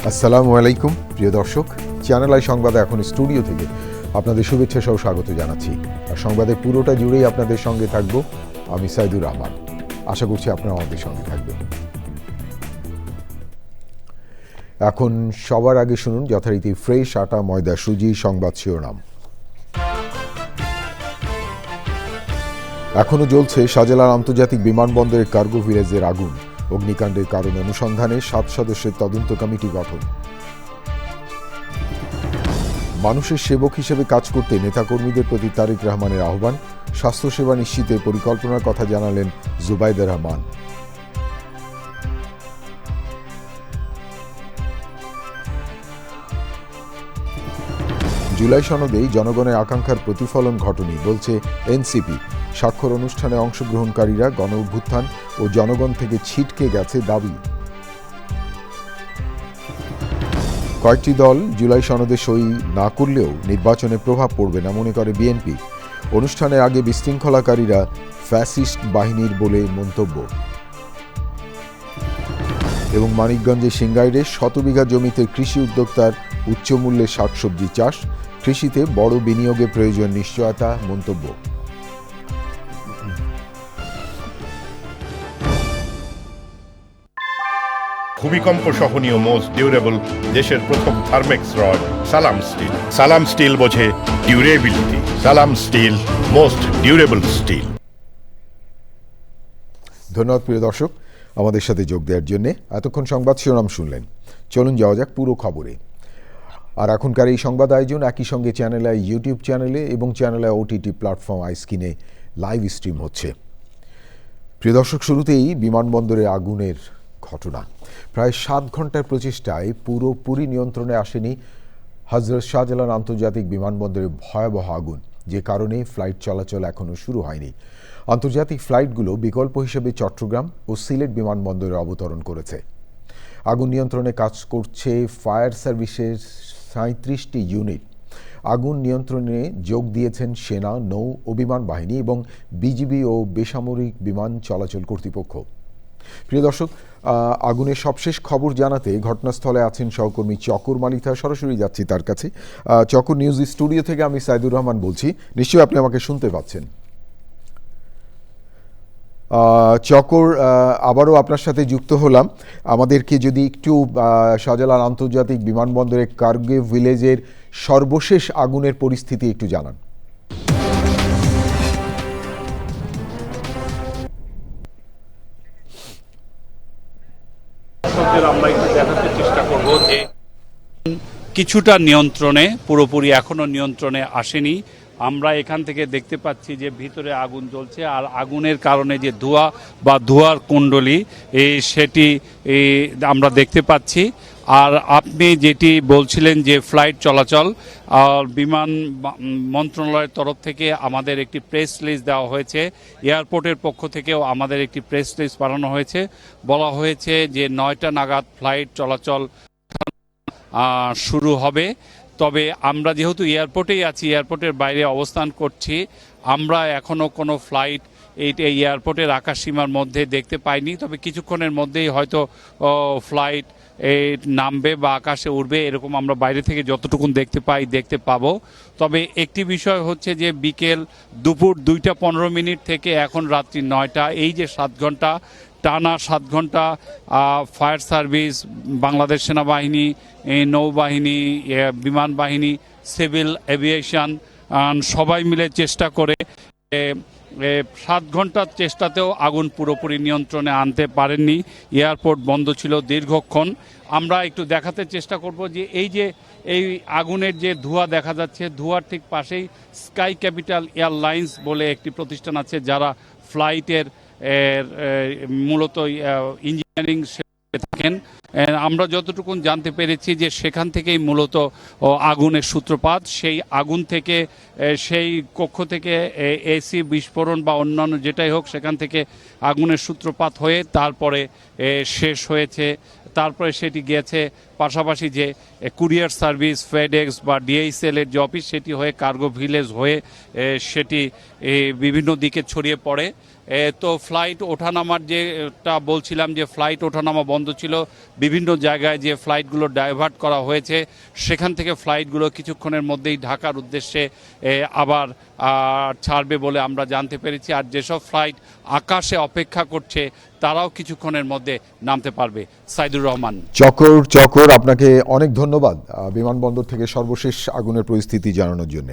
আসসালামু আলাইকুম প্রিয় দর্শক, চ্যানেল আই সংবাদে এখন স্টুডিও থেকে আপনাদের শুভেচ্ছা সহ স্বাগত জানাচ্ছি। আর সংবাদের পুরোটা জুড়েই আপনাদের সঙ্গে থাকবো আমি সাইদুর রহমান। আশা করছি আপনারা আমাদের সঙ্গে থাকবেন। এখন সবার আগে শুনুন যথারীতি ফ্রেশ আটা ময়দা সুজি সংবাদ শিরোনাম। এখনও জ্বলছে শাহজালাল আন্তর্জাতিক বিমানবন্দরের কার্গো ভিলেজের আগুন। অগ্নিকাণ্ডের কারণ অনুসন্ধানে 7 সদস্যের তদন্ত কমিটি গঠন। মানুষের সেবক হিসেবে কাজ করতে নেতাকর্মীদের প্রতি তারেক রহমানের আহ্বান। স্বাস্থ্যসেবা নিশ্চিতে পরিকল্পনার কথা জানালেন জুবাইদা রহমান। জুলাই সনদেই জনগণের আকাঙ্ক্ষার প্রতিফলন ঘটেনি বলছে এনসিপি। স্বাক্ষর অনুষ্ঠানে অংশগ্রহণকারীরা গণ অভ্যুত্থান ও জনগণ থেকে ছিটকে গেছে দাবি। কয়েকটি দল জুলাই সনদে সই না করলেও নির্বাচনে প্রভাব পড়বে না মনে করে বিএনপি। অনুষ্ঠানের আগে বিশৃঙ্খলাকারীরা ফ্যাসিস্ট বাহিনীর বলে মন্তব্য। এবং মানিকগঞ্জের সিংগাইরে 100 বিঘা জমিতে কৃষি উদ্যোক্তার উচ্চমূল্যে শাকসবজি চাষ। কৃষিতে বড় বিনিয়োগের প্রয়োজন নিশ্চয়তা মন্তব্য। ভূমিকম্প সহনীয় মোস্ট ডিউরেবল দেশের প্রথম থার্মেক্স রড সালাম স্টিল। সালাম স্টিল বোঝে ডিউরেবিলিটি। সালাম স্টিল, মোস্ট ডিউরেবল স্টিল। ধন্যবাদ প্রিয় দর্শক আমাদের সাথে যোগ দেওয়ার জন্য। এতক্ষণ সংবাদ শিরোনাম শুনলেন, চলুন যাওয়া যাক পুরো খবরে। আর এখনকার এই সংবাদ আয়োজন একই সঙ্গে চ্যানেল আই ইউটিউব চ্যানেলে এবং চ্যানেল আই ওটিটি প্ল্যাটফর্ম আইস্ক্রিনে লাইভ স্ট্রিম হচ্ছে। প্রিয় দর্শক, শুরুতেই বিমানবন্দরে আগুনের ঘটনা। প্রায় 7 ঘন্টার প্রচেষ্টায় পুরোপুরি নিয়ন্ত্রণে আসেনি হজরত শাহজালাল আন্তর্জাতিক বিমানবন্দরে ভয়াবহ আগুন, যে কারণে ফ্লাইট চলাচল এখনও শুরু হয়নি। আন্তর্জাতিক ফ্লাইটগুলো বিকল্প হিসেবে চট্টগ্রাম ও সিলেট বিমানবন্দরে অবতরণ করেছে। আগুন নিয়ন্ত্রণে কাজ করছে ফায়ার সার্ভিসের 37টি ইউনিট। আগুন নিয়ন্ত্রণে যোগ দিয়েছেন সেনা, নৌ ও বিমান বাহিনী এবং বিজিবি ও বেসামরিক বিমান চলাচল কর্তৃপক্ষ। প্রিয় দর্শক, আগুনের সবশেষ খবর জানাতে ঘটনাস্থলে আছেন সহকর্মী চকর মালিথা। সরাসরি যাচ্ছি তার কাছে। চকর, নিউজ স্টুডিও থেকে আমি সাইদুর রহমান বলছি। নিশ্চয়ই আপনি আমাকে শুনতে পাচ্ছেন। চকর, আবারও আপনার সাথে যুক্ত হলাম। আমাদেরকে যদি একটু শাহজালাল আন্তর্জাতিক বিমানবন্দরের কার্গো ভিলেজের সর্বশেষ আগুনের পরিস্থিতি একটু জানান। আমরা একটু দেখাতে চেষ্টা করব যে কিছুটা নিয়ন্ত্রণে, পুরোপুরি এখনো নিয়ন্ত্রণে আসেনি। আমরা এখান থেকে দেখতে পাচ্ছি যে ভিতরে আগুন জ্বলছে, আর আগুনের কারণে যে ধোঁয়া বা ধোঁয়ার কুণ্ডলী সেটি আমরা দেখতে পাচ্ছি। আর আপনি যেটি বলছিলেন যে ফ্লাইট চলাচল, বিমান মন্ত্রণালয়ের তরফ থেকে আমাদের একটি প্রেস রিলিজ দেওয়া হয়েছে। এয়ারপোর্টের পক্ষ থেকেও আমাদের একটি প্রেস রিলিজ পাঠানো হয়েছে। বলা হয়েছে যে 9টা নাগাদ ফ্লাইট চলাচল শুরু হবে। তবে আমরা যেহেতু এয়ারপোর্টেই আছি, এয়ারপোর্টের বাইরে অবস্থান করছি, আমরা এখনও কোনো ফ্লাইট এই এয়ারপোর্টের আকাশসীমার মধ্যে দেখতে পাইনি। তবে কিছুক্ষণের মধ্যেই হয়তো ফ্লাইট নামবে বা আকাশে উড়বে, এরকম আমরা বাইরে থেকে যতটুকুন দেখতে পাবো। তবে একটি বিষয় হচ্ছে যে দুপুর 2টা 15 মিনিট থেকে এখন রাত্রি 9টা, এই যে 7 ঘন্টা টানা 7 ঘন্টা ফায়ার সার্ভিস, বাংলাদেশ সেনাবাহিনী, নৌবাহিনী, বিমান বাহিনী, সিভিল এভিয়েশন সবাই মিলে চেষ্টা করে 7 ঘন্টার চেষ্টাতেও আগুন পুরোপুরি নিয়ন্ত্রণে আনতে পারেননি। এয়ারপোর্ট বন্ধ ছিল দীর্ঘক্ষণ। আমরা একটু দেখাতে চেষ্টা করব যে এই আগুনের যে ধোঁয়া দেখা যাচ্ছে, ধোঁয়ার ঠিক পাশেই স্কাই ক্যাপিটাল এয়ারলাইন্স বলে একটি প্রতিষ্ঠান আছে, যারা ফ্লাইটের মূলত ইঞ্জিনিয়ারিং থাকেন। আমরা যতটুকু জানতে পেরেছি যে সেখান থেকেই মূলত আগুনের সূত্রপাত। সেই আগুন থেকে, সেই কক্ষ থেকে এসি বিস্ফোরণ বা অন্যান্য যেটাই হোক, সেখান থেকে আগুনের সূত্রপাত হয়ে তারপরে শেষ হয়েছে। তারপরে সেটি গিয়েছে পাশাপাশি যে কুরিয়ার সার্ভিস, ফেডএক্স বা ডিএইচএল এর যে অফিস, সেটি হয়ে কার্গো ভিলেজ হয়ে সেটি বিভিন্ন দিকে ছড়িয়ে পড়ে। তো ফ্লাইট ওঠানামার যেটা বলছিলাম, যে ফ্লাইট ওঠানামা বন্ধ ছিল, বিভিন্ন জায়গায় যে ফ্লাইটগুলো ডাইভার্ট করা হয়েছে, সেখান থেকে ফ্লাইটগুলো কিছুক্ষণের মধ্যেই ঢাকার উদ্দেশ্যে আবার ছাড়বে বলে আমরা জানতে পেরেছি। আর যেসব ফ্লাইট আকাশে অপেক্ষা করছে তারাও কিছুক্ষণের মধ্যে নামতে পারবে। সাইদুর রহমান। চকর, আপনাকে অনেক ধন্যবাদ বিমানবন্দর থেকে সর্বশেষ আগুনের পরিস্থিতি জানানোর জন্য।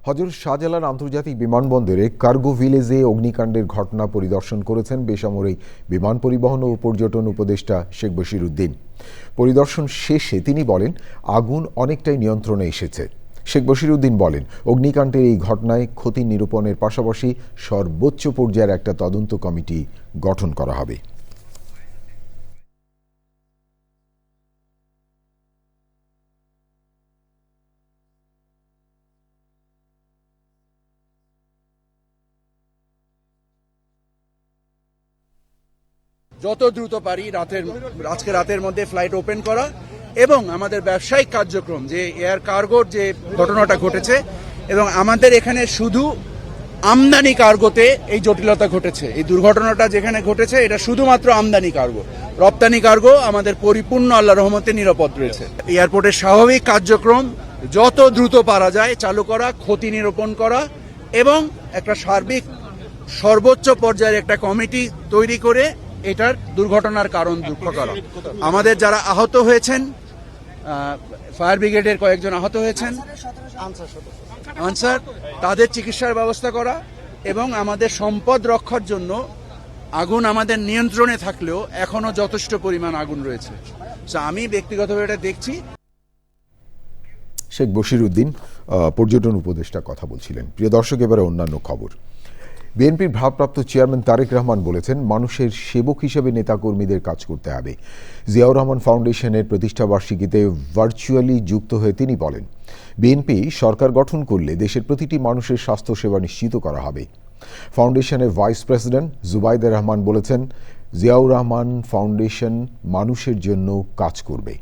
হযরত শাহজালাল আন্তর্জাতিক বিমানবন্দরে কার্গো ভিলেজে অগ্নিকাণ্ডের ঘটনা পরিদর্শন করেছেন বেসামরিক বিমান পরিবহন ও পর্যটন উপদেষ্টা শেখ বশির উদ্দিন। পরিদর্শন শেষে তিনি বলেন, আগুন অনেকটাই নিয়ন্ত্রণে এসেছে। শেখ বশির উদ্দিন বলেন, অগ্নিকাণ্ডের এই ঘটনায় ক্ষতি নিরূপণের পাশাপাশি সর্বোচ্চ পর্যায়ের একটা তদন্ত কমিটি গঠন করা হবে। যত দ্রুত পারি আজকে রাতের মধ্যে ফ্লাইট ওপেন করা এবং আমাদের ব্যবসায়িক কার্যক্রম, যে এয়ার কার্গোর যে ঘটনাটা ঘটেছে, এবং আমাদের এখানে শুধু আমদানি কার্গোতে এই জটিলতা ঘটেছে। এই দুর্ঘটনাটা যেখানে ঘটেছে এটা শুধুমাত্র আমদানি কার্গো, রপ্তানি কার্গো আমাদের পরিপূর্ণ আল্লাহর রহমতে নিরাপদ রয়েছে। এয়ারপোর্টের স্বাভাবিক কার্যক্রম যত দ্রুত পারা যায় চালু করা, ক্ষতি নিরূপণ করা এবং একটা সার্বিক সর্বোচ্চ পর্যায়ের একটা কমিটি তৈরি করে এটার দুর্ঘটনার কারণ দুঃখ করা। আমাদের যারা আহত হয়েছেন, ফায়ার ব্রিগেডের কয়েকজন আহত হয়েছেন, আনসার, তাদের চিকিৎসার ব্যবস্থা করা এবং আমাদের সম্পদ রক্ষার জন্য আগুন আমাদের নিয়ন্ত্রণে থাকলেও এখনো যথেষ্ট পরিমাণ আগুন রয়েছে। আমি ব্যক্তিগতভাবে এটা দেখছি। শেখ বশির উদ্দিন পর্যটন উপদেষ্টা কথা বলছিলেন। প্রিয় দর্শক, এবারে অন্যান্য খবর। বিএনপির ভারপ্রাপ্ত চেয়ারম্যান তারেক রহমান বলেছেন, মানুষের সেবক হিসেবে নেতাকর্মীদের কাজ করতে হবে। জিয়াউর রহমান ফাউন্ডেশনের প্রতিষ্ঠাবার্ষিকীতে ভার্চুয়ালি যুক্ত হয়ে তিনি বলেন, বিএনপি সরকার গঠন করলে দেশের প্রতিটি মানুষের স্বাস্থ্যসেবা নিশ্চিত করা হবে। ফাউন্ডেশনের ভাইস প্রেসিডেন্ট জুবাইদা রহমান বলেছেন, জিয়াউর রহমান ফাউন্ডেশন মানুষের জন্য কাজ করবে।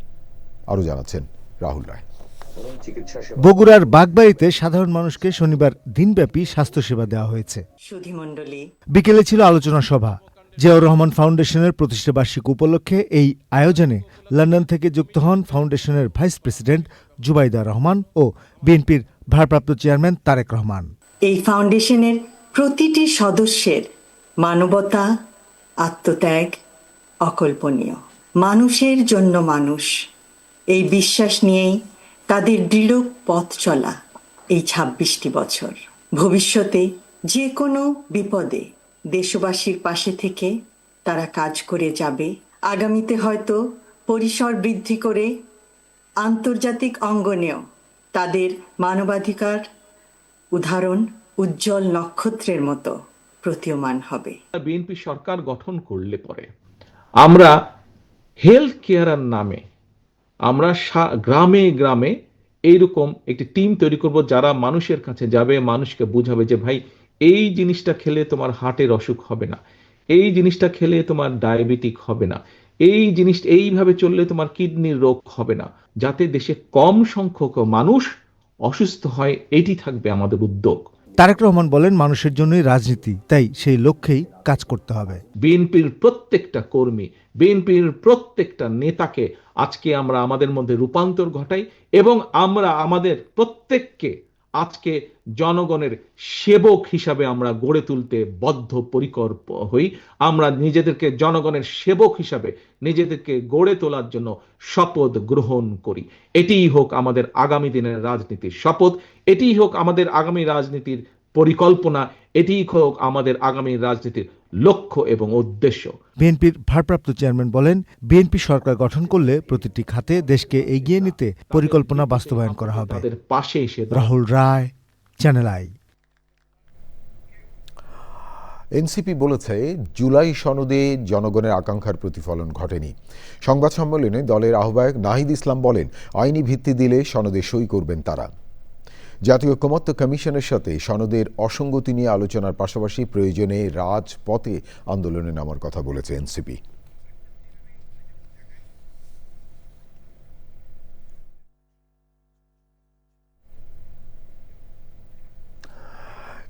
আরও জানাচ্ছেন রাহুল রায়। বগুড়ার বাগবাড়িতে সাধারণ মানুষকে শনিবার দিনব্যাপী স্বাস্থ্যসেবা দেওয়া হয়েছে। বিকেলে ছিল আলোচনা সভা। জিয়াউর রহমান ফাউন্ডেশনের প্রতিষ্ঠাবার্ষিকী উপলক্ষে এই আয়োজনে লন্ডন থেকে যুক্ত হন ফাউন্ডেশনের ভাইস প্রেসিডেন্ট জুবাইদা রহমান ও বিএনপির ভারপ্রাপ্ত চেয়ারম্যান তারেক রহমান। এই ফাউন্ডেশনের প্রতিটি সদস্যের মানবতা, আত্মত্যাগ অকল্পনীয়। মানুষের জন্য মানুষ, এই বিশ্বাস নিয়েই তাদের দৃঢ় পথ চলা এই ২৬টি বছর। ভবিষ্যতে যে কোনো বিপদে দেশবাসীর পাশে থেকে তারা কাজ করে যাবে। আগামীতে হয়তো পরিসর বৃদ্ধি করে আন্তর্জাতিক অঙ্গনেও তাদের মানবাধিকার উদাহরণ উজ্জ্বল নক্ষত্রের মতো প্রতীয়মান হবে। বিএনপি সরকার গঠন করলে পরে আমরা হেলথ কেয়ারের নামে আমরা গ্রামে গ্রামে এইরকম একটি টিম তৈরি করব, যারা মানুষের কাছে যাবে, মানুষকে বুঝাবে যে ভাই এই জিনিসটা খেলে তোমার হার্টের অসুখ হবে না, এই জিনিসটা খেলে তোমার ডায়াবেটিক হবে না, এই জিনিস এইভাবে চললে তোমার কিডনির রোগ হবে না, যাতে দেশে কম সংখ্যক মানুষ অসুস্থ হয়, এটি থাকবে আমাদের উদ্যোগ। তারেক রহমান বলেন, মানুষের জন্যই রাজনীতি, তাই সেই লক্ষ্যেই কাজ করতে হবে। বিএনপির প্রত্যেকটা কর্মী, বিএনপির প্রত্যেকটা নেতাকে আজকে আমরা আমাদের মধ্যে রূপান্তর ঘটাই এবং আমরা আমাদের প্রত্যেককে আজকে জনগণের সেবক হিসাবে আমরা গড়ে তুলতে বদ্ধপরিকর হই। আমরা নিজেদেরকে জনগণের সেবক হিসাবে নিজেদেরকে গড়ে তোলার জন্য শপথ গ্রহণ করি। এটিই হোক আমাদের আগামী দিনের রাজনীতির শপথ, এটিই হোক আমাদের আগামী রাজনীতির পরিকল্পনা, এটিই হোক আমাদের আগামী রাজনীতির লক্ষ্য এবং উদ্দেশ্য। বিএনপির ভারপ্রাপ্ত চেয়ারম্যান বলেন, বিএনপি সরকার গঠন করলে প্রতিটি খাতে দেশকে এগিয়ে নিতে পরিকল্পনা বাস্তবায়ন করা হবে। তাদের পাশে এসে রাহুল রায়, চ্যানেল আই। এনসিপি বলেছে, জুলাই সনদে জনগণের আকাঙ্ক্ষার প্রতিফলন ঘটেনি। সংবাদ সম্মেলনে দলের আহ্বায়ক নাহিদ ইসলাম বলেন, আইনি ভিত্তি দিলে সনদে সই করবেন তারা। জাতীয় ঐকমত্য কমিশনের সাথে সনদের অসঙ্গতি নিয়ে আলোচনার পাশাপাশি প্রয়োজনে রাজপথে আন্দোলনে নামার কথা বলেছে এনসিপি।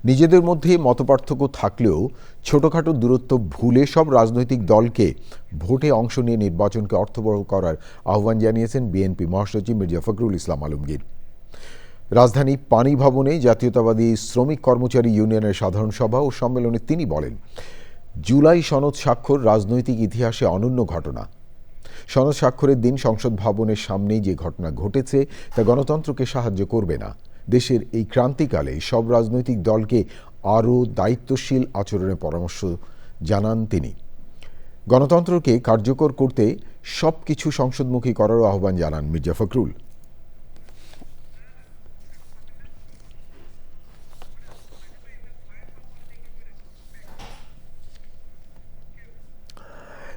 নিজেদের মধ্যে মতপার্থক্য থাকলেও ছোটখাটো দূরত্ব ভুলে সব রাজনৈতিক দলকে ভোটে অংশ নিয়ে নির্বাচনকে অর্থবহ করার আহ্বান জানিয়েছেন বিএনপি মহাসচিব মির্জা ফখরুল ইসলাম আলমগীর। রাজধানী পানি ভবনে জাতীয়তাবাদী শ্রমিক কর্মচারী ইউনিয়নের সাধারণ সভা ও সম্মেলনে তিনি বলেন, জুলাই সনদ স্বাক্ষর রাজনৈতিক ইতিহাসে অনন্য ঘটনা। সনদ স্বাক্ষরের দিন সংসদ ভবনের সামনেই যে ঘটনা ঘটেছে তা গণতন্ত্রকে সাহায্য করবে না। দেশের এই ক্রান্তিকালে সব রাজনৈতিক দলকে আরও দায়িত্বশীল আচরণের পরামর্শ জানান তিনি। গণতন্ত্রকে কার্যকর করতে সবকিছু সংসদমুখী করারও আহ্বান জানান মির্জা ফখরুল।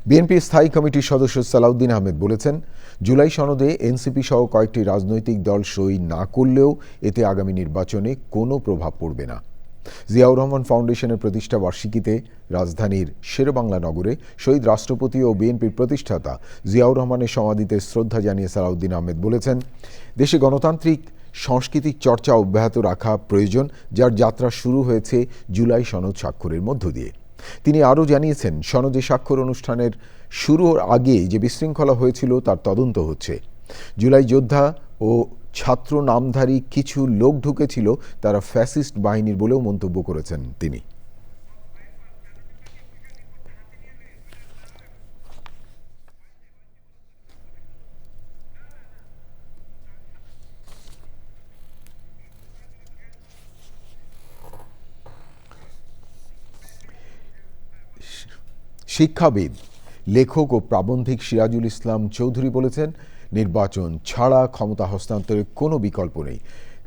বিএনপি স্থায়ী কমিটির সদস্য সালাউদ্দিন আহমেদ বলেছেন, জুলাই সনদে এনসিপি সহ কয়েকটি রাজনৈতিক দল সই না করলেও এতে আগামী নির্বাচনে কোনো প্রভাব পড়বে না। জিয়াউর রহমান ফাউন্ডেশনের প্রতিষ্ঠা বার্ষিকীতে রাজধানীর শেরেবাংলা নগরে শহীদ রাষ্ট্রপতি ও বিএনপির প্রতিষ্ঠাতা জিয়াউর রহমানের সমাধিতে শ্রদ্ধা জানিয়ে সালাউদ্দিন আহমেদ বলেছেন, দেশে গণতান্ত্রিক সাংস্কৃতিক চর্চা অব্যাহত রাখা প্রয়োজন, যার যাত্রা শুরু হয়েছে জুলাই সনদ স্বাক্ষরের মধ্য দিয়ে। তিনি আরও জানিয়েছেন, সনদে স্বাক্ষর অনুষ্ঠানের শুরুর আগে যে বিশৃঙ্খলা হয়েছিল তার তদন্ত হচ্ছে। জুলাই যোদ্ধা ও ছাত্র নামধারী কিছু লোক ঢুকেছিল, তারা ফ্যাসিস্ট বাহিনীর বলেও মন্তব্য করেছেন তিনি। শিক্ষাবিদ, লেখক ও প্রাবন্ধিক সিরাজুল ইসলাম চৌধুরী বলেছেন, নির্বাচন ছাড়া ক্ষমতা হস্তান্তরের কোনো বিকল্প নেই।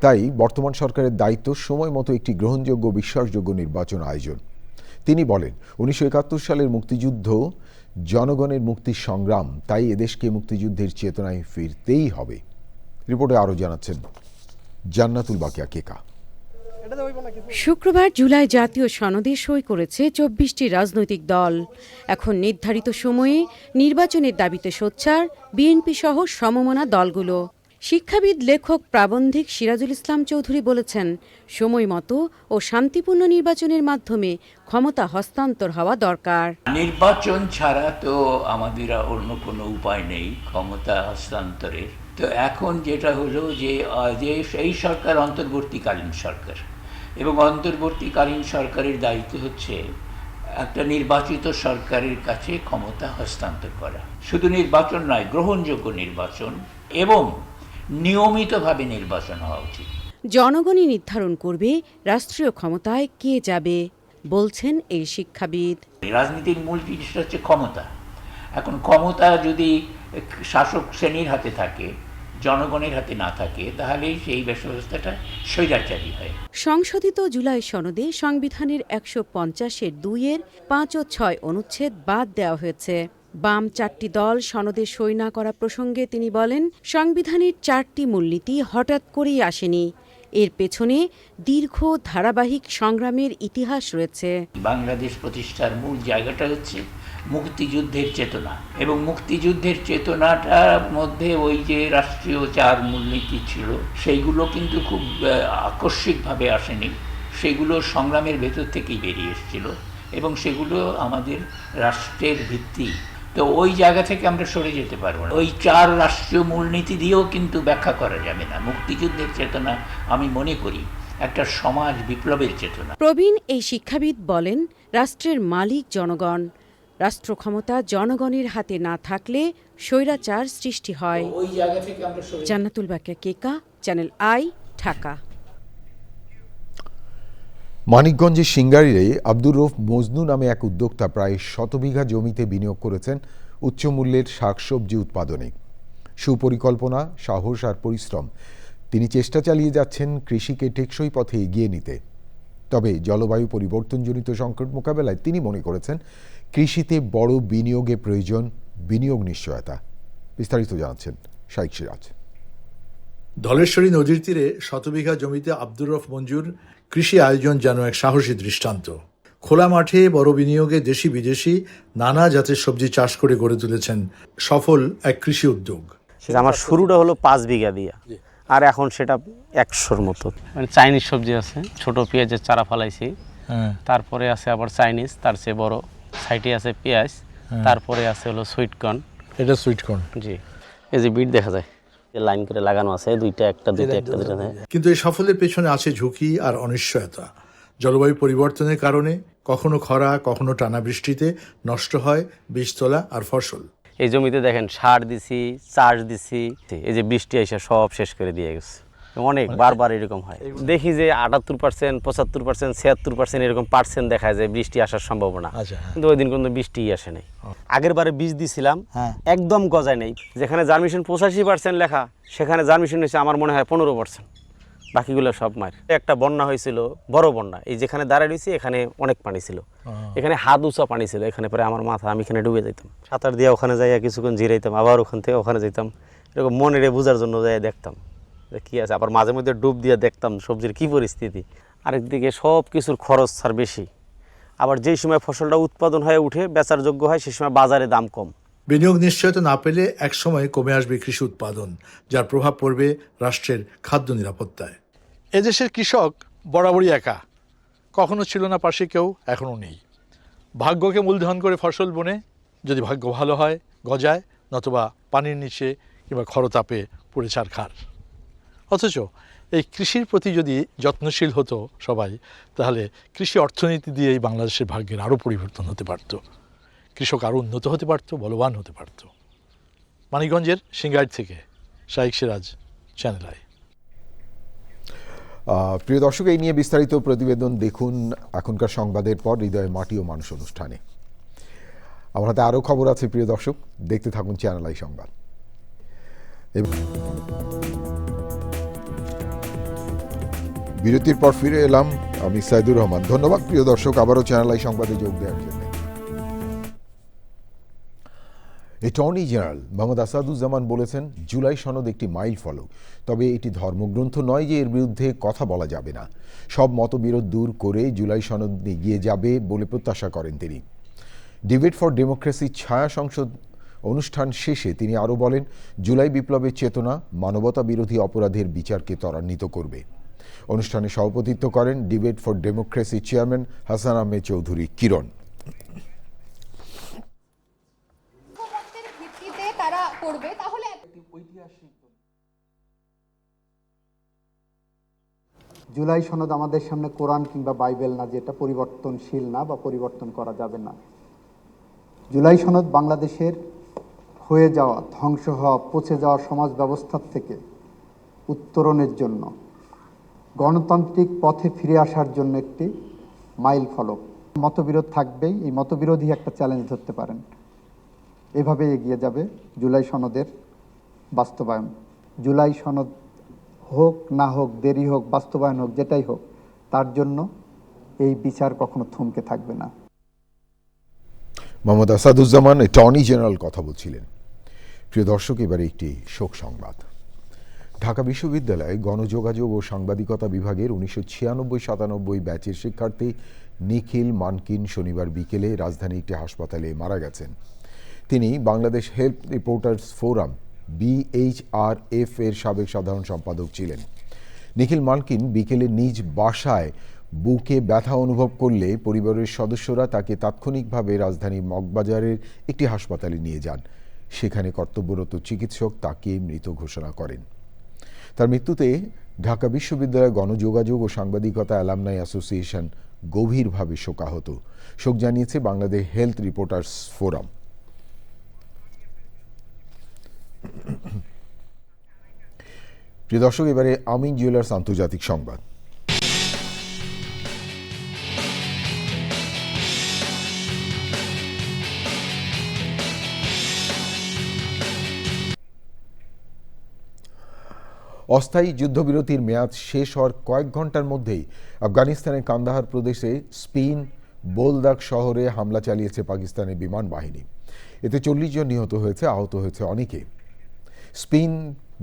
তাই বর্তমান সরকারের দায়িত্ব সময় মতো একটি গ্রহণযোগ্য বিশ্বাসযোগ্য নির্বাচন আয়োজন। তিনি বলেন, 1971 সালের মুক্তিযুদ্ধ জনগণের মুক্তির সংগ্রাম, তাই এদেশকে মুক্তিযুদ্ধের চেতনায় ফিরতেই হবে। রিপোর্টে আরও জানাচ্ছেন জান্নাতুল বাকিয়া কেকা। শুক্রবার জুলাই জাতীয় সনদে সই করেছে 24টি রাজনৈতিক দল। এখন নির্ধারিত সময়ে নির্বাচনের দাবিতে সোচ্চার বিএনপি সহ সমমনা দলগুলো। শিক্ষাবিদ, লেখক, প্রাবন্ধিক সিরাজুল ইসলাম চৌধুরী বলেছেন, সময় মতো ও শান্তিপূর্ণ নির্বাচনের মাধ্যমে ক্ষমতা হস্তান্তর হওয়া দরকার। নির্বাচন ছাড়া তো আমাদের অন্য কোনো উপায় নেই ক্ষমতা হস্তান্তরের। তো এখন যেটা হলো যে এই সরকার অন্তর্বর্তীকালীন সরকার, এবং অন্তর্বর্তীকালীন সরকারের দায়িত্ব হচ্ছে একটা নির্বাচিত সরকারের কাছে ক্ষমতা হস্তান্তর করা। শুধু নির্বাচন নয়, গ্রহণযোগ্য নির্বাচন এবং নিয়মিতভাবে নির্বাচন হওয়া উচিত। জনগণই নির্ধারণ করবে রাষ্ট্রীয় ক্ষমতায় কে যাবে, বলছেন এই শিক্ষাবিদ। রাজনীতির মূল জিনিসটা হচ্ছে ক্ষমতা। এখন ক্ষমতা যদি শাসক শ্রেণীর হাতে থাকে, জনগণের হাতে না থাকে, তাহলে সেই ব্যবস্থাটা স্বৈরাচারী হয়। সংশোধিত জুলাই সনদে সংবিধানের 150-এর 2-এর 5 ও 6 অনুচ্ছেদ বাদ দেওয়া হয়েছে। বাম 4টি দল সনদে সই না করা প্রসঙ্গে তিনি বলেন, সংবিধানের 4টি মূলনীতি হঠাৎ করেই আসেনি, এর পেছনে দীর্ঘ ধারাবাহিক সংগ্রামের ইতিহাস রয়েছে। বাংলাদেশ প্রতিষ্ঠার মূল জায়গাটা হচ্ছে মুক্তিযুদ্ধের চেতনা, এবং মুক্তিযুদ্ধের চেতনাটার মধ্যে ওই যে রাষ্ট্রীয় 4 মূলনীতি ছিল, সেইগুলো কিন্তু খুব আকস্মিকভাবে আসেনি। সেগুলো সংগ্রামের ভেতর থেকেই বেরিয়ে এসেছিল, এবং সেগুলো আমাদের রাষ্ট্রের ভিত্তি। তো ওই জায়গা থেকে আমরা সরে যেতে পারবো না। ওই 4 রাষ্ট্রীয় মূলনীতি দিয়েও কিন্তু ব্যাখ্যা করা যাবে না। মুক্তিযুদ্ধের চেতনা আমি মনে করি একটা সমাজ বিপ্লবের চেতনা। প্রবীণ এই শিক্ষাবিদ বলেন, রাষ্ট্রের মালিক জনগণ। রাষ্ট্র ক্ষমতা জনগণের হাতে না থাকলে স্বৈরাচার সৃষ্টি হয়। ওই জায়গা থেকে আমরা জান্নাতুল বাকিয়া কেকা, চ্যানেল আই, ঢাকা। মানিকগঞ্জের সিঙ্গারিরে আব্দুর রউফ মজনু নামে এক উদ্যোক্তা প্রায় 100 বিঘা জমিতে বিনিয়োগ করেছেন উচ্চমূল্যের শাকসবজি উৎপাদনে। সুপরিকল্পনা, সাহস আর পরিশ্রম, তিনি চেষ্টা চালিয়ে যাচ্ছেন কৃষিকে টেকসই পথে এগিয়ে নিতে। তবে জলবায়ু পরিবর্তনজনিত সংকট মোকাবেলায় তিনি মনে করেছেন, কৃষিতে বড় বিনিয়োগে প্রয়োজন বিনিয়োগ নিশ্চয়তা। বিস্তারিত জানাচ্ছেন শাইখ সিরাজ। ধলেশ্বরী নদীর তীরে 100 বিঘা জমিতে আব্দুর রউফ মঞ্জুর কৃষি আয়োজন যেন এক সাহসী দৃষ্টান্ত। খোলা মাঠে বড় বিনিয়োগে দেশি বিদেশি নানা জাতের সবজি চাষ করে গড়ে তুলেছেন সফল এক কৃষি উদ্যোগ। আমার শুরুটা হলো 5 বিঘা দিয়ে। আর এখন সেটা 100-র মতো। মানে চাইনিজ সবজি আছে, ছোট পেঁয়াজের চারা ফলাইছি, তারপরে আছে আবার চাইনিজ, তার চেয়ে বড় সাইডে আছে পেঁয়াজ, তারপরে আছে হলো সুইটকর্ন। এটা সুইটকর্ন। জি, এই যে বিট দেখা যায় লাইন করে লাগানো আছে, দুইটা একটা। কিন্তু এই সাফল্যের পেছনে আছে ঝুঁকি আর অনিশ্চয়তা। জলবায়ু পরিবর্তনের কারণে কখনো খরা, কখনো টানা বৃষ্টিতে নষ্ট হয় বীজতলা আর ফসল। এই জমিতে দেখেন সার দিছি, চাষ দিছি, এই যে বৃষ্টি এসে সব শেষ করে দিয়ে গেছে। অনেক বারবার এরকম হয়, দেখি যে 78%, 75%, 76% এরকম পার্সেন্ট দেখায় যে বৃষ্টি আসার সম্ভাবনা, কিন্তু ওই দিন কোনো বৃষ্টিই আসে নাই। আগের বারে বীজ দিছিলাম, একদম গজায় নেই। যেখানে জার্মিশন 85% লেখা, সেখানে জার্মিশন হয়েছে আমার মনে হয় 15%, বাকিগুলো সব মার। একটা বন্যা হয়েছিল, বড় বন্যা, এই যেখানে দাঁড়ায় রয়েছে এখানে অনেক পানি ছিল, এখানে হাত উঁচা পানি ছিল, এখানে পরে আমার মাথা, আমি এখানে ডুবে যেতাম। সাঁতার দিয়ে ওখানে যাইয়া কিছুক্ষণ জিরাইতাম, আবার ওখান থেকে ওখানে যেতাম, এরকম মনে বোঝার জন্য যাই দেখতাম কি আছে। আবার মাঝে মধ্যে ডুব দিয়ে দেখতাম সবজির কি পরিস্থিতি। আরেকদিকে সব কিছুর খরচ আর বেশি, আবার যেই সময় ফসলটা উৎপাদন হয়ে উঠে বেচার যোগ্য হয় সেই সময় বাজারে দাম কম। বিনিয়োগ নিশ্চয়তা না পেলে একসময় কমে আসবে কৃষি উৎপাদন, যার প্রভাব পড়বে রাষ্ট্রের খাদ্য নিরাপত্তায়। এদেশের কৃষক বরাবরই একা, কখনো ছিল না পাশে কেউ, এখনও নেই। ভাগ্যকে মূলধন করে ফসল বনে যদি ভাগ্য ভালো হয় গজায়, নতুবা পানির নিচে কিংবা খরতাপে পুড়ে ছারখার। অথচ এই কৃষির প্রতি যদি যত্নশীল হতো সবাই, তাহলে কৃষি অর্থনীতি দিয়ে এই বাংলাদেশের ভাগ্যের আরও পরিবর্তন হতে পারত, কৃষক আরও উন্নত হতে পারত, বলবান হতে পারত। মানিকগঞ্জের সিঙ্গাইর থেকে শাইখ সিরাজ, চ্যানেল আই। প্রিয় দর্শক, এই নিয়ে বিস্তারিত প্রতিবেদন দেখুন এখনকার সংবাদের পর হৃদয়ে মাটি ও মানুষ অনুষ্ঠানে। আমার হাতে আরও খবর আছে প্রিয় দর্শক, দেখতে থাকুন চ্যানেল আই সংবাদ। বিরতির পর ফিরে এলাম, আমি সাইদুর রহমান। ধন্যবাদ প্রিয় দর্শক আবারও চ্যানেল আই সংবাদে যোগ দেওয়ার জন্য। অ্যাটর্নি জেনারেল মোহাম্মদ আসাদুজ্জামান বলেছেন, জুলাই সনদ একটি মাইল ফলক, তবে এটি ধর্মগ্রন্থ নয় যে এর বিরুদ্ধে কথা বলা যাবে না। সব মতবিরোধ দূর করে জুলাই সনদ এগিয়ে যাবে বলে প্রত্যাশা করেন তিনি। ডিবেট ফর ডেমোক্রেসি ছায়া সংসদ অনুষ্ঠান শেষে তিনি আরও বলেন, জুলাই বিপ্লবের চেতনা মানবতা বিরোধী অপরাধের বিচারকে ত্বরান্বিত করবে। অনুষ্ঠানে সভাপতিত্ব করেন debate for democracy chairman Hasan Ahmed Chowdhury Kiron. July সনদ আমাদের সামনে কোরআন কিংবা বাইবেল না, যেটা পরিবর্তনশীল না বা পরিবর্তন করা যাবে না। জুলাই সনদ বাংলাদেশের হয়ে যাওয়া, ধ্বংস হওয়া, পচে যাওয়া সমাজ ব্যবস্থার থেকে উত্তরণের জন্য, গণতান্ত্রিক পথে ফিরে আসার জন্য একটি মাইল ফলক। মতবিরোধ থাকবেই, এই মতবিরোধী একটা চ্যালেঞ্জ ধরতে পারেন। এভাবে এগিয়ে যাবে জুলাই সনদের বাস্তবায়ন। জুলাই সনদ হোক না হোক, দেরি হোক, বাস্তবায়ন হোক, যেটাই হোক, তার জন্য এই বিচার কখনো থমকে থাকবে না। মোহাম্মদ আসাদুজ্জামান অ্যাটর্নি জেনারেল কথা বলছিলেন। প্রিয় দর্শক, এবারে একটি শোক সংবাদ। ঢাকা বিশ্ববিদ্যালয়ে গণযোগাযোগ ও সাংবাদিকতা বিভাগের 1996-97 ব্যাচের শিক্ষার্থী নিখিল মানকিন শনিবার বিকেলে রাজধানী একটি হাসপাতালে মারা গেছেন। তিনি Bangladesh health reporters forum BHRF এর সাবেক সাধারণ সম্পাদক ছিলেন। নিখিল মানকিন বিকেলে নিজ বাসায় বুকে ব্যথা অনুভব করলে পরিবারের সদস্যরা তাকে তাৎক্ষণিকভাবে রাজধানী মগবাজারের একটি হাসপাতালে নিয়ে যান। সেখানে কর্তব্যরত চিকিৎসক তাকে মৃত ঘোষণা করেন। তার মৃত্যুতে ঢাকা বিশ্ববিদ্যালয় গণযোগাযোগ ও সাংবাদিকতা অ্যালামনাই অ্যাসোসিয়েশন গভীরভাবে শোকাহত। শোক জানিয়েছে বাংলাদেশ হেলথ রিপোর্টার্স ফোরাম। প্রিয় দর্শক, এবারে আমিন জুয়েলার্স আন্তর্জাতিক সংবাদ। অস্থায়ী যুদ্ধবিরতির মেয়াদ শেষ হওয়ার কয়েক ঘন্টার মধ্যেই আফগানিস্তানের কান্দাহার প্রদেশে স্পিন বোলদাক শহরে হামলা চালিয়েছে পাকিস্তানের বিমান বাহিনী। এতে 40 জন নিহত হয়েছে, আহত হয়েছে অনেকে। স্পিন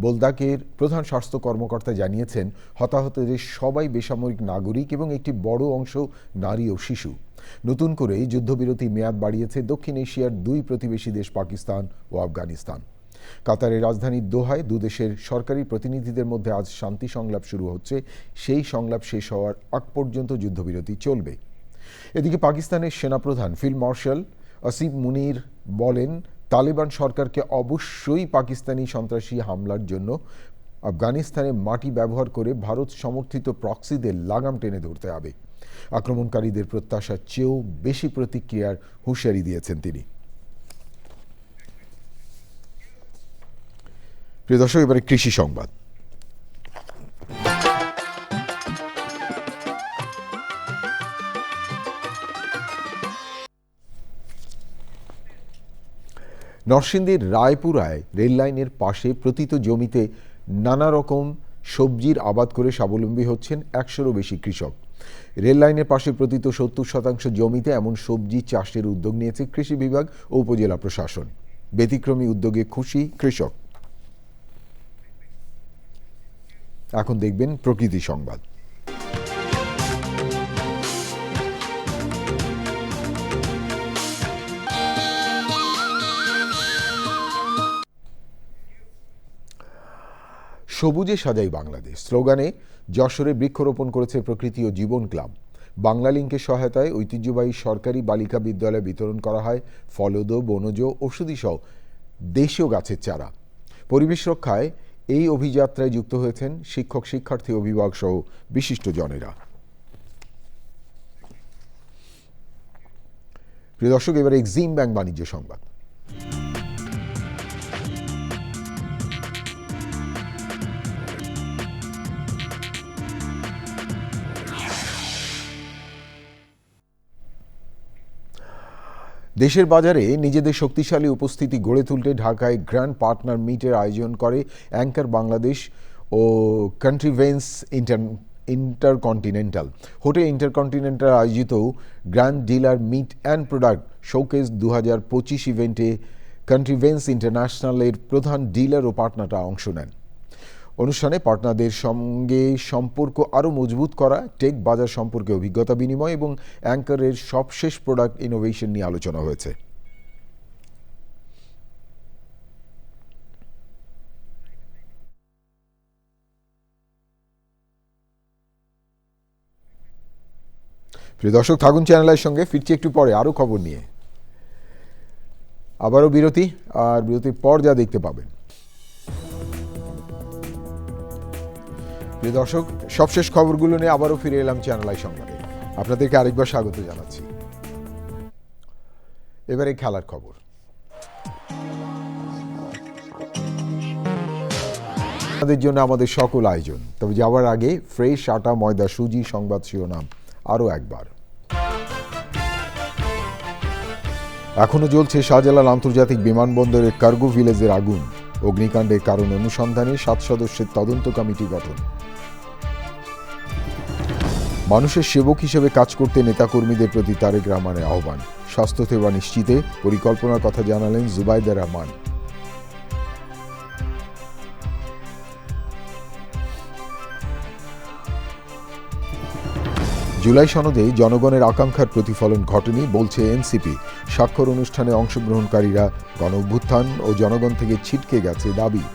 বোলদাকের প্রধান স্বাস্থ্য কর্মকর্তা জানিয়েছেন, হতাহতদের সবাই বেসামরিক নাগরিক এবং একটি বড় অংশ নারী ও শিশু। নতুন করে যুদ্ধবিরতি মেয়াদ বাড়িয়েছে দক্ষিণ এশিয়ার দুই প্রতিবেশী দেশ পাকিস্তান ও আফগানিস্তান। কাতারের রাজধানী দোহায় দুদেশের সরকারি প্রতিনিধিদের মধ্যে আজ শান্তি সংলাপ শুরু হচ্ছে। সেই সংলাপ শেষ হওয়ার আগ পর্যন্ত যুদ্ধবিরতি চলবে। এদিকে পাকিস্তানের সেনাপ্রধান ফিল্ড মার্শাল আসিফ মুনির বলেন, তালেবান সরকারকে অবশ্যই পাকিস্তানি সন্ত্রাসী হামলার জন্য আফগানিস্তানে মাটি ব্যবহার করে ভারত সমর্থিত প্রক্সিদের লাগাম টেনে ধরতে হবে। আক্রমণকারীদের প্রত্যাশার চেয়েও বেশি প্রতিক্রিয়ার হুঁশিয়ারি দিয়েছেন তিনি। প্রিয় দর্শক, এবারে কৃষি সংবাদ। নরসিংদীর রায়পুরায় রেল লাইনের পাশে প্রতিত জমিতে নানা রকম সবজির আবাদ করে স্বাবলম্বী হচ্ছেন 100-রও বেশি কৃষক। রেল লাইনের পাশে প্রতিত 70% জমিতে এমন সবজি চাষের উদ্যোগ নিয়েছে কৃষি বিভাগ ও উপজেলা প্রশাসন। ব্যতিক্রমী উদ্যোগে খুশি কৃষক। এখন দেখবেন প্রকৃতি সংবাদ। সবুজে সাজাই বাংলাদেশ স্লোগানে যশোরে বৃক্ষরোপণ করেছে প্রকৃতি ও জীবন ক্লাব। বাংলা লিঙ্কের সহায়তায় ঐতিহ্যবাহী সরকারি বালিকা বিদ্যালয়ে বিতরণ করা হয় ফলদ, বনজ, ঔষধি সহ দেশীয় গাছের চারা। পরিবেশ রক্ষায় এই অভিযাত্রায় যুক্ত হয়েছেন শিক্ষক, শিক্ষার্থী, অভিভাবক সহ বিশিষ্টজনেরা। প্রিয় দর্শক, এবারে এক্সিম ব্যাংক বাণিজ্য সংবাদ। দেশের বাজারে নিজেদের শক্তিশালী উপস্থিতি গড়ে তুলতে ঢাকায় গ্র্যান্ড পার্টনার মিটের আয়োজন করে অ্যাঙ্কার বাংলাদেশ ও কান্ট্রিভেন্স ইন্টারকন্টিনেন্টাল। হোটেল ইন্টারকন্টিনেন্টাল আয়োজিত grand dealer meet and product showcase 2025 ইভেন্টে কান্ট্রিভেন্স ইন্টারন্যাশনালের প্রধান ডিলার ও পার্টনাররা অংশ নেন। অনুষ্ঠানে পার্টনারদের সঙ্গে সম্পর্ক আরও মজবুত করা, টেক বাজার সম্পর্কে অভিজ্ঞতা বিনিময় এবং অ্যাঙ্কারের সবশেষ প্রোডাক্ট ইনোভেশন নিয়ে আলোচনা হয়েছে। প্রিয় দর্শক, থাকুন চ্যানেলের সঙ্গে। ফিরছি একটু পরে আরও খবর নিয়ে। আবারও বিরতি, আর বিরতির পর যা দেখতে পাবেন। প্রিয় দর্শক, সবশেষ খবরগুলো নিয়ে আবারও ফিরে এলাম চ্যানেল আই সংবাদে। আপনাদেরকে আরেকবার স্বাগত জানাচ্ছি। এবারে খেলার খবর। আমাদের জন্য আমাদের সকল আয়োজন। তবে যাওয়ার আগে ফ্রেশ আটা, ময়দা, সুজি সংবাদ শিরোনাম আরও একবার। এখনো জ্বলছে শাহজালাল আন্তর্জাতিক বিমানবন্দরের কার্গো ভিলেজের আগুন। অগ্নিকাণ্ডের কারণ অনুসন্ধানে 7 সদস্যের তদন্ত কমিটি গঠন। মানুষের সেবক হিসেবে কাজ করতে নেতাকর্মীদের প্রতি তারেক রহমানের আহ্বান। স্বাস্থ্যসেবা নিশ্চিতে পরিকল্পনার কথা জানালেন জুবাইদা রহমান। জুলাই সনদে জনগণের আকাঙ্ক্ষার প্রতিফলন ঘটেনি বলছে এনসিপি। স্বাক্ষর অনুষ্ঠানে অংশগ্রহণকারীরা গণঅভ্যুত্থান ও জনগণ থেকে ছিটকে গেছে দাবি।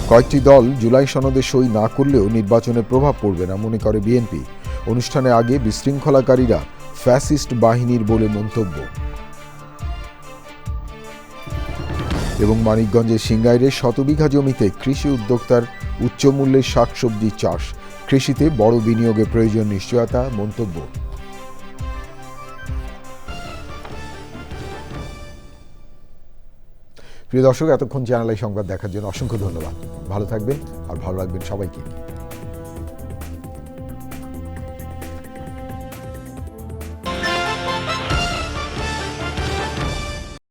কয়েকটি দল জুলাই সনদে সই না করলেও নির্বাচনে প্রভাব পড়বে না মনে করে বিএনপি। অনুষ্ঠানে আগে বিশৃঙ্খলাকারীরা ফ্যাসিস্ট বাহিনীর বলে মন্তব্য। এবং মানিকগঞ্জের সিংগাইরে শতবিঘা জমিতে কৃষি উদ্যোক্তার উচ্চমূল্যের শাকসবজি চাষ। কৃষিতে বড় বিনিয়োগের প্রয়োজন নিশ্চয়তা মন্তব্য। প্রিয় দর্শক, এতক্ষণ চ্যানেল আই সংবাদ দেখার জন্য অসংখ্য ধন্যবাদ। ভালো থাকবেন আর ভালো রাখবেন সবাইকে।